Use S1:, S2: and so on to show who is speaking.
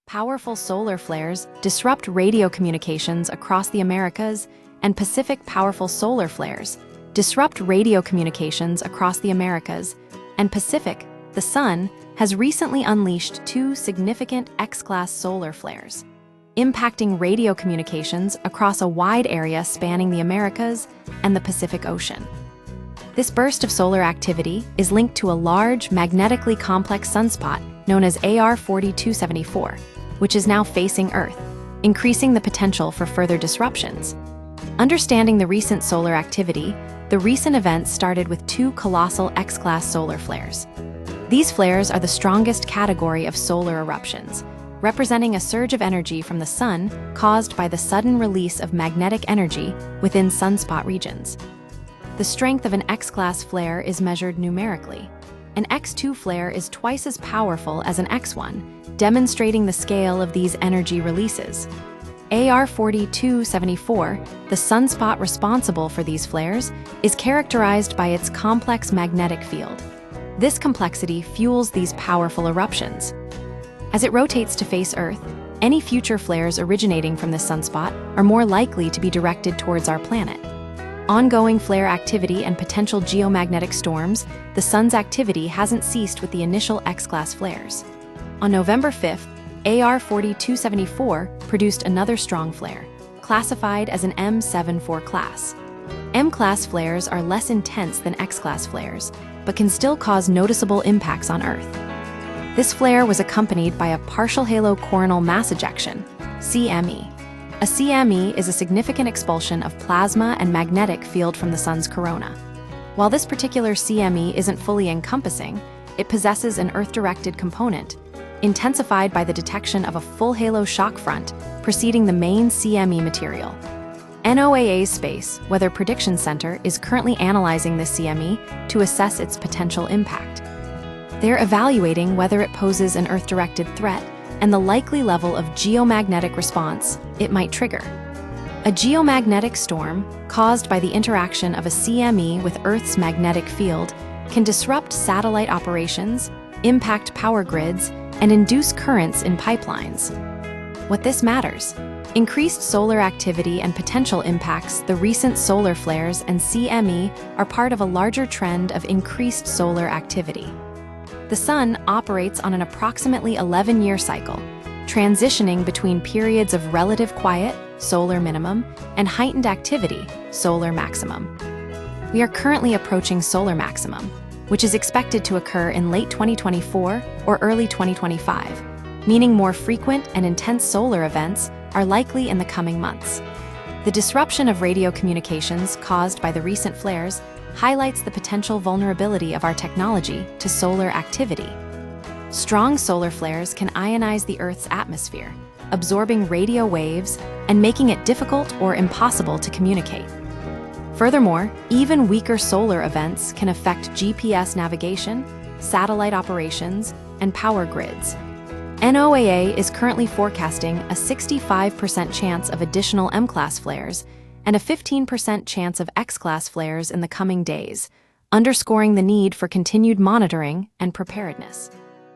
S1: Powerful solar flares disrupt radio communications across the Americas, and Pacific. Powerful solar flares disrupt radio communications across the Americas and Pacific. The Sun has recently unleashed two significant X-class solar flares, impacting radio communications across a wide area spanning the Americas and the Pacific Ocean. This burst of solar activity is linked to a large, magnetically complex sunspot known as AR 4274, which is now facing Earth, increasing the potential for further disruptions. Understanding the recent solar activity, the recent events started with two colossal X-class solar flares. These flares are the strongest category of solar eruptions, representing a surge of energy from the Sun caused by the sudden release of magnetic energy within sunspot regions. The strength of an X-class flare is measured numerically. An X2 flare is twice as powerful as an X1, demonstrating the scale of these energy releases. AR 4274, the sunspot responsible for these flares, is characterized by its complex magnetic field. This complexity fuels these powerful eruptions. As it rotates to face Earth, any future flares originating from this sunspot are more likely to be directed towards our planet. Ongoing flare activity and potential geomagnetic storms, the Sun's activity hasn't ceased with the initial X-class flares. On November 5th, AR 4274 produced another strong flare, classified as an M74 class. M-class flares are less intense than X-class flares, but can still cause noticeable impacts on Earth. This flare was accompanied by a partial halo coronal mass ejection, CME. A CME is a significant expulsion of plasma and magnetic field from the Sun's corona. While this particular CME isn't fully encompassing, it possesses an Earth-directed component, intensified by the detection of a full halo shock front preceding the main CME material. NOAA's Space Weather Prediction Center is currently analyzing this CME to assess its potential impact. They're evaluating whether it poses an Earth-directed threat and the likely level of geomagnetic response it might trigger. A geomagnetic storm, caused by the interaction of a CME with Earth's magnetic field, can disrupt satellite operations, impact power grids, and induce currents in pipelines. What this matters: increased solar activity and potential impacts. The recent solar flares and CME are part of a larger trend of increased solar activity. The Sun operates on an approximately 11-year cycle, transitioning between periods of relative quiet, solar minimum, and heightened activity, solar maximum. We are currently approaching solar maximum, which is expected to occur in late 2024 or early 2025, meaning more frequent and intense solar events are likely in the coming months. The disruption of radio communications caused by the recent flares highlights the potential vulnerability of our technology to solar activity. Strong solar flares can ionize the Earth's atmosphere, absorbing radio waves and making it difficult or impossible to communicate. Furthermore, even weaker solar events can affect GPS navigation, satellite operations, and power grids. NOAA is currently forecasting a 65% chance of additional M-class flares and a 15% chance of X-class flares in the coming days, underscoring the need for continued monitoring and preparedness.